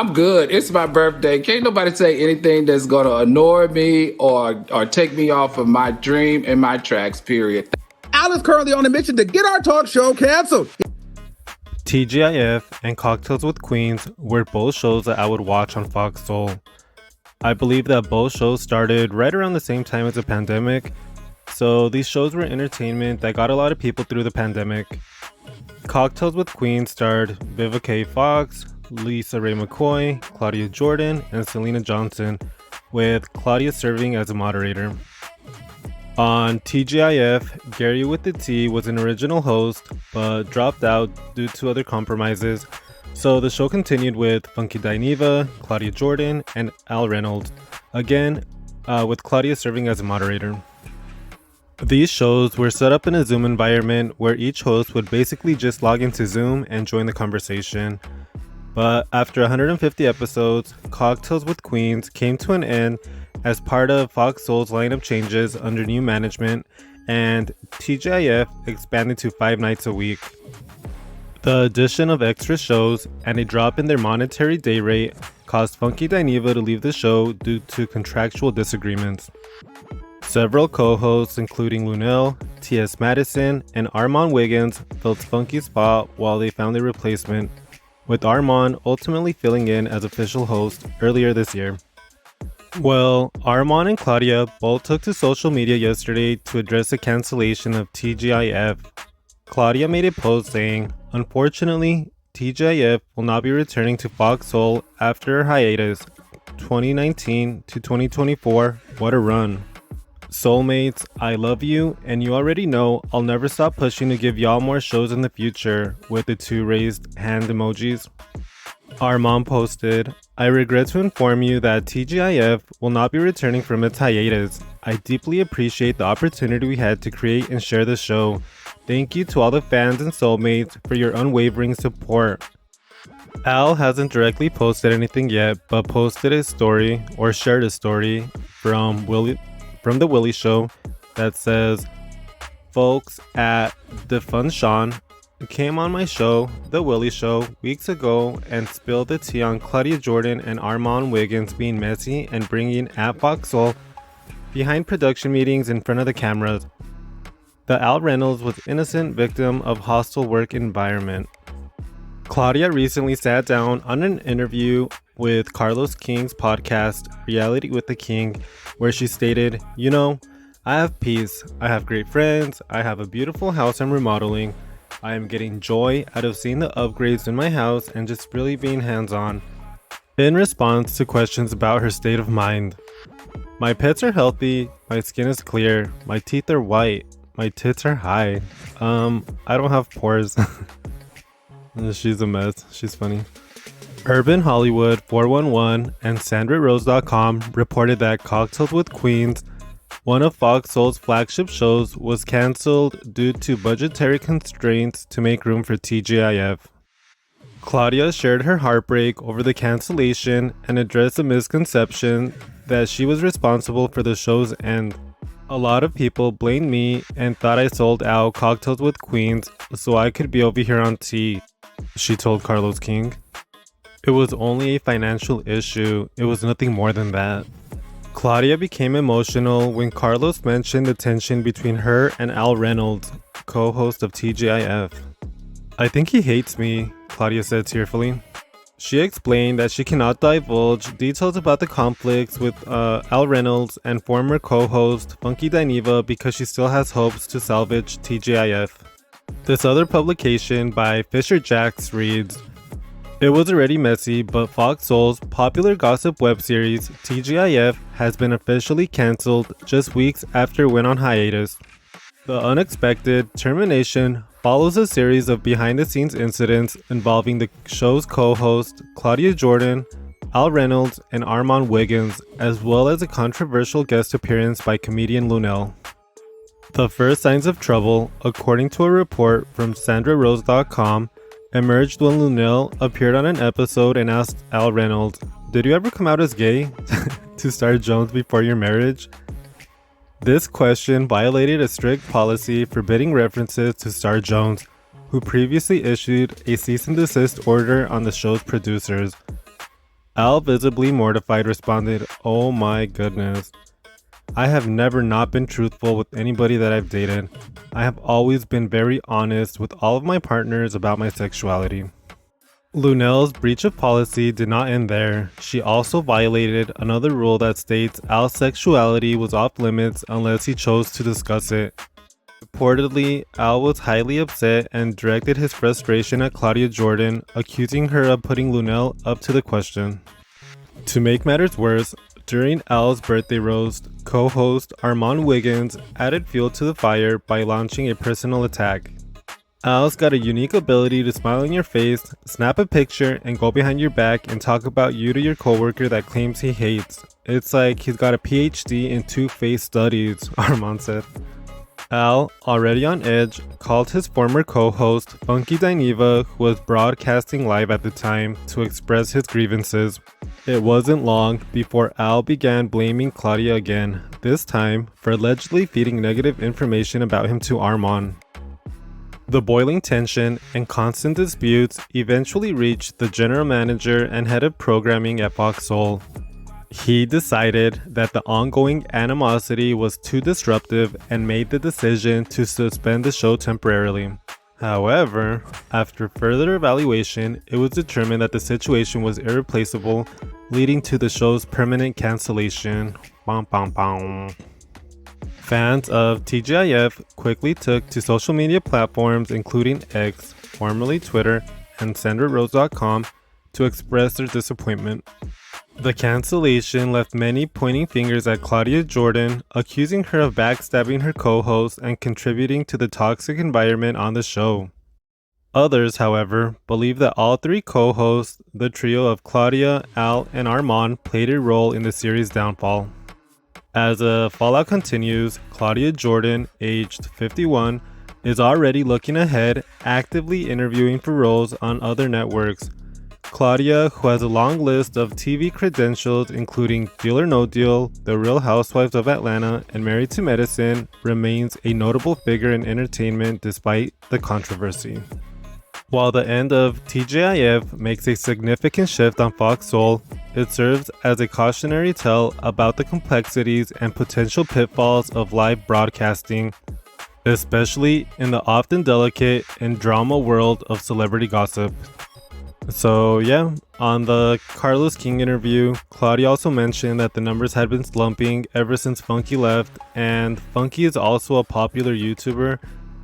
I'm good. It's my birthday. Can't nobody say anything that's going to annoy me or take me off of my dream and my tracks, period. Al is currently on a mission to get our talk show canceled. TGIF and Cocktails with Queens were both shows that I would watch on Fox Soul. I believe that both shows started right around the same time as the pandemic, so these shows were entertainment that got a lot of people through the pandemic. Cocktails with Queens starred Vivica A. Fox, Lisa Ray McCoy, Claudia Jordan, and Selena Johnson, with Claudia serving as a moderator. On TGIF, Gary with the T was an original host, but dropped out due to other compromises, so the show continued with funkydineva, Claudia Jordan, and Al Reynolds, again with Claudia serving as a moderator. These shows were set up in a Zoom environment where each host would basically just log into Zoom and join the conversation. But after 150 episodes, Cocktails with Queens came to an end as part of Fox Soul's lineup changes under new management, and TGIF expanded to 5 nights a week. The addition of extra shows and a drop in their monetary day rate caused funkydineva to leave the show due to contractual disagreements. Several co-hosts, including Lunel, T.S. Madison, and Armon Wiggins, filled Funky's spot while they found a replacement, with Armon ultimately filling in as official host earlier this year. Well, Armon and Claudia both took to social media yesterday to address the cancellation of TGIF. Claudia made a post saying, "Unfortunately, TGIF will not be returning to Fox Soul after a hiatus. 2019 to 2024, what a run. Soulmates, I love you, and you already know I'll never stop pushing to give y'all more shows in the future," with the 2 raised hand emojis. Armon posted, "I regret to inform you that TGIF will not be returning from its hiatus. I deeply appreciate the opportunity we had to create and share the show. Thank you to all the fans and soulmates for your unwavering support." Al hasn't directly posted anything yet, but posted a story or shared a story from The Willie Show that says, "Folks at The Fun Sean came on my show, The Willie Show, weeks ago and spilled the tea on Claudia Jordan and Armon Wiggins being messy and bringing at Fox Soul behind production meetings in front of the cameras. The Al Reynolds was innocent victim of hostile work environment." Claudia recently sat down on an interview with Carlos King's podcast, Reality with the King, where she stated, "You know, I have peace, I have great friends, I have a beautiful house I'm remodeling. I am getting joy out of seeing the upgrades in my house and just really being hands-on." In response to questions about her state of mind, "My pets are healthy, my skin is clear, my teeth are white, my tits are high. I don't have pores." She's a mess. She's funny. Urban Hollywood 411 and SandraRose.com reported that Cocktails with Queens, one of Fox Soul's flagship shows, was cancelled due to budgetary constraints to make room for TGIF. Claudia shared her heartbreak over the cancellation and addressed the misconception that she was responsible for the show's end. "A lot of people blamed me and thought I sold out Cocktails with Queens so I could be over here on T," she told Carlos King. "It was only a financial issue. It was nothing more than that." Claudia became emotional when Carlos mentioned the tension between her and Al Reynolds, co-host of TGIF. "I think he hates me," Claudia said tearfully. She explained that she cannot divulge details about the conflicts with Al Reynolds and former co-host funkydineva because she still has hopes to salvage TGIF. This other publication by Fisher Jacks reads, "It was already messy, but Fox Soul's popular gossip web series, TGIF, has been officially cancelled just weeks after it went on hiatus. The unexpected termination follows a series of behind-the-scenes incidents involving the show's co-host, Claudia Jordan, Al Reynolds, and Armon Wiggins, as well as a controversial guest appearance by comedian Lunel. The first signs of trouble, according to a report from SandraRose.com, emerged when Lunel appeared on an episode and asked Al Reynolds, 'Did you ever come out as gay to Star Jones before your marriage?' This question violated a strict policy forbidding references to Star Jones, who previously issued a cease and desist order on the show's producers. Al, visibly mortified, responded, "Oh my goodness. I have never not been truthful with anybody that I've dated. I have always been very honest with all of my partners about my sexuality." Lunel's breach of policy did not end there. She also violated another rule that states Al's sexuality was off limits unless he chose to discuss it. Reportedly, Al was highly upset and directed his frustration at Claudia Jordan, accusing her of putting Lunel up to the question. To make matters worse, during Al's birthday roast, co-host Armon Wiggins added fuel to the fire by launching a personal attack. Al's got a unique ability to smile in your face, snap a picture, and go behind your back and talk about you to your coworker that claims he hates. It's like he's got a PhD in two-faced studies, Armon said. Al, already on edge, called his former co-host, funkydineva, who was broadcasting live at the time, to express his grievances. It wasn't long before Al began blaming Claudia again, this time for allegedly feeding negative information about him to Armon. The boiling tension and constant disputes eventually reached the general manager and head of programming at foxsoul. He decided that the ongoing animosity was too disruptive and made the decision to suspend the show temporarily. However, after further evaluation, it was determined that the situation was irreplaceable, leading to the show's permanent cancellation. Bum, bum, bum. Fans of TGIF quickly took to social media platforms including X, formerly Twitter, and SandraRose.com to express their disappointment. The cancellation left many pointing fingers at Claudia Jordan, accusing her of backstabbing her co-host and contributing to the toxic environment on the show. Others, however, believe that all three co-hosts, the trio of Claudia, Al, and Armon, played a role in the series' downfall. As the fallout continues, Claudia Jordan, aged 51, is already looking ahead, actively interviewing for roles on other networks. Claudia, who has a long list of TV credentials including Deal or No Deal, The Real Housewives of Atlanta, and Married to Medicine, remains a notable figure in entertainment despite the controversy. While the end of TGIF makes a significant shift on foxsoul, it serves as a cautionary tale about the complexities and potential pitfalls of live broadcasting, especially in the often delicate and drama world of celebrity gossip. So yeah, on the Carlos King interview, Claudia also mentioned that the numbers had been slumping ever since Funky left, and Funky is also a popular YouTuber,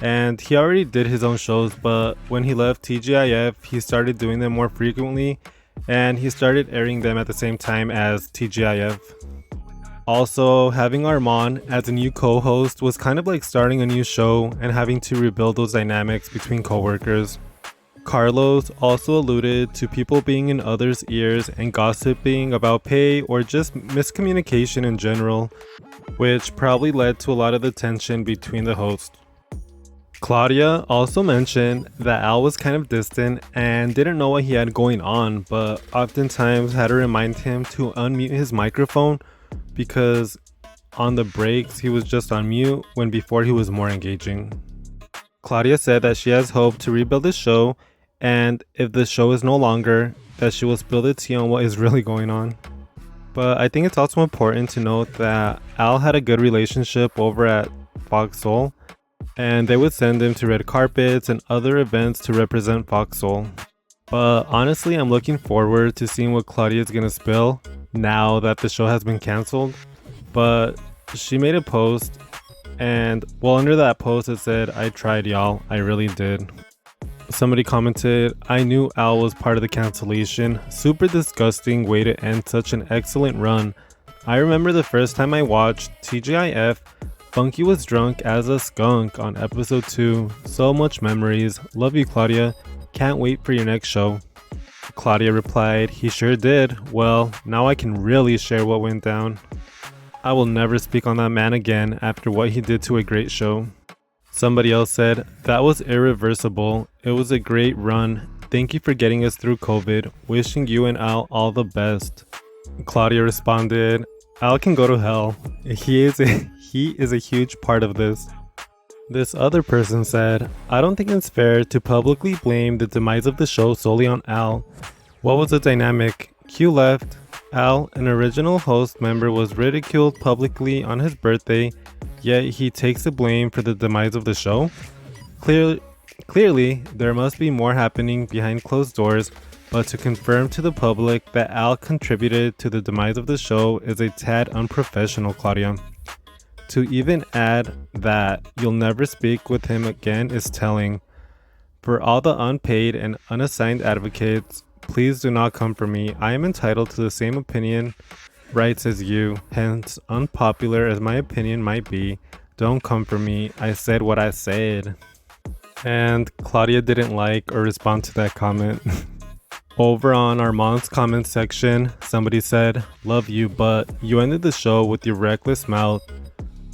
and he already did his own shows, but when he left TGIF, he started doing them more frequently, and he started airing them at the same time as TGIF. Also, having Armon as a new co-host was kind of like starting a new show and having to rebuild those dynamics between coworkers. Carlos also alluded to people being in others' ears and gossiping about pay or just miscommunication in general, which probably led to a lot of the tension between the hosts. Claudia also mentioned that Al was kind of distant and didn't know what he had going on, but oftentimes had to remind him to unmute his microphone because on the breaks he was just on mute when before he was more engaging. Claudia said that she has hope to rebuild the show, and if the show is no longer, that she will spill the tea on what is really going on. But I think it's also important to note that Al had a good relationship over at foxsoul, and they would send him to red carpets and other events to represent foxsoul. But honestly, I'm looking forward to seeing what Claudia is gonna spill now that the show has been canceled. But she made a post, and well, under that post it said, "I tried, y'all, I really did." Somebody commented, "I knew Al was part of the cancellation. Super disgusting way to end such an excellent run. I remember the first time I watched TGIF, Funky was drunk as a skunk on episode 2. So much memories. Love you, Claudia. Can't wait for your next show." Claudia replied, "He sure did. Well, now I can really share what went down. I will never speak on that man again after what he did to a great show." Somebody else said, "That was irreversible. It was a great run. Thank you for getting us through COVID. Wishing you and Al all the best." Claudia responded, "Al can go to hell. He is a huge part of this." This other person said, "I don't think it's fair to publicly blame the demise of the show solely on Al. What was the dynamic? Q left. Al, an original host member, was ridiculed publicly on his birthday, yet he takes the blame for the demise of the show. Clearly, there must be more happening behind closed doors, but to confirm to the public that Al contributed to the demise of the show is a tad unprofessional, Claudia. To even add that you'll never speak with him again is telling. For all the unpaid and unassigned advocates, please do not come for me. I am entitled to the same opinion rights as you, hence unpopular as my opinion might be. Don't come for me. I said what I said. And Claudia didn't like or respond to that comment. Over on Armon's comment section, somebody said, "Love you, but you ended the show with your reckless mouth.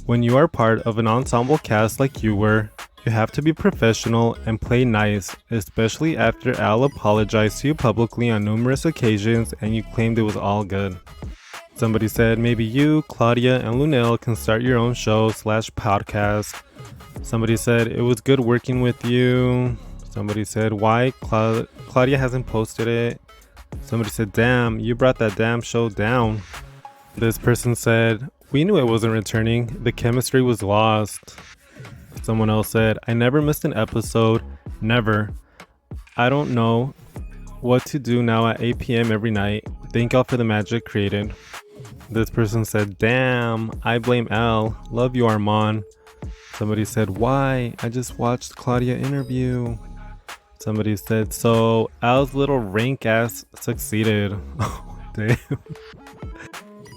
When you are part of an ensemble cast like you were, you have to be professional and play nice, especially after Al apologized to you publicly on numerous occasions and you claimed it was all good." Somebody said, "Maybe you, Claudia, and Lunel can start your own show/podcast." Somebody said, "It was good working with you." Somebody said, "Why Claudia hasn't posted it?" Somebody said, "Damn, you brought that damn show down." This person said, "We knew it wasn't returning. The chemistry was lost." Someone else said, "I never missed an episode. Never. I don't know what to do now at 8 p.m. every night. Thank y'all for the magic created." This person said, "Damn, I blame Al. Love you, Armon." Somebody said, "Why? I just watched Claudia interview." Somebody said, "So Al's little rank ass succeeded." Oh, damn.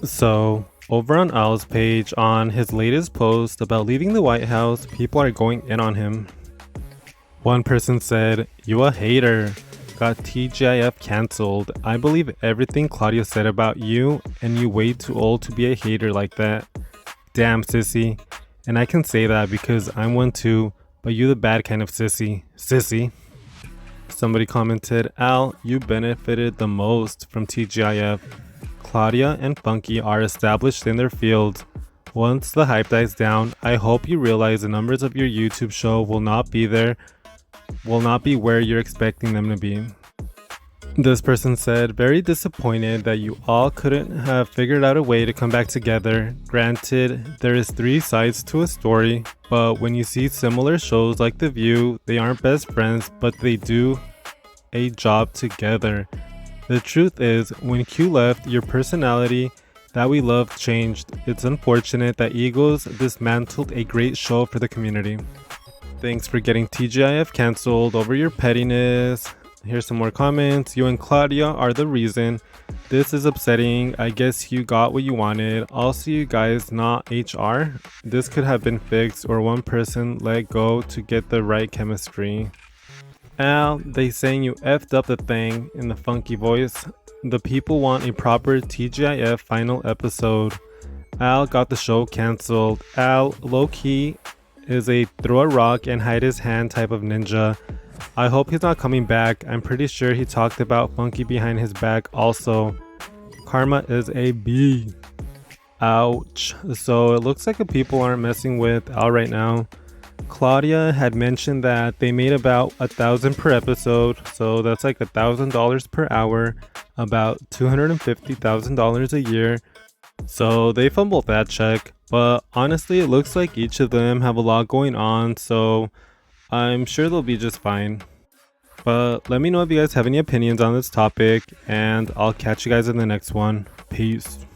So, over on Al's page, on his latest post about leaving the White House, people are going in on him. One person said, "You a hater. Got TGIF cancelled. I believe everything Claudia said about you, and you way too old to be a hater like that. Damn, sissy. And I can say that because I'm one too, but you the bad kind of sissy. Sissy." Somebody commented, "Al, you benefited the most from TGIF. Claudia and Funky are established in their fields. Once the hype dies down, I hope you realize the numbers of your YouTube show will not be where you're expecting them to be." This person said, "Very disappointed that you all couldn't have figured out a way to come back together. Granted, there is 3 sides to a story, but when you see similar shows like The View, they aren't best friends, but they do a job together. The truth is, when Q left, your personality that we loved changed. It's unfortunate that egos dismantled a great show for the community. Thanks for getting TGIF cancelled over your pettiness." Here's some more comments. "You and Claudia are the reason. This is upsetting. I guess you got what you wanted. Also, you guys not HR. This could have been fixed or one person let go to get the right chemistry." "Al, they saying you effed up the thing," in the funky voice. "The people want a proper TGIF final episode. Al got the show cancelled. Al, low-key, is a throw a rock and hide his hand type of ninja. I hope he's not coming back. I'm pretty sure he talked about Funky behind his back also. Karma is a B." Ouch. So it looks like the people aren't messing with Al right now. Claudia had mentioned that they made about $1,000 per episode, so that's like $1,000 per hour, about $250,000 a year. So they fumbled that check, but honestly it looks like each of them have a lot going on, so I'm sure they'll be just fine. But let me know if you guys have any opinions on this topic, and I'll catch you guys in the next one. Peace.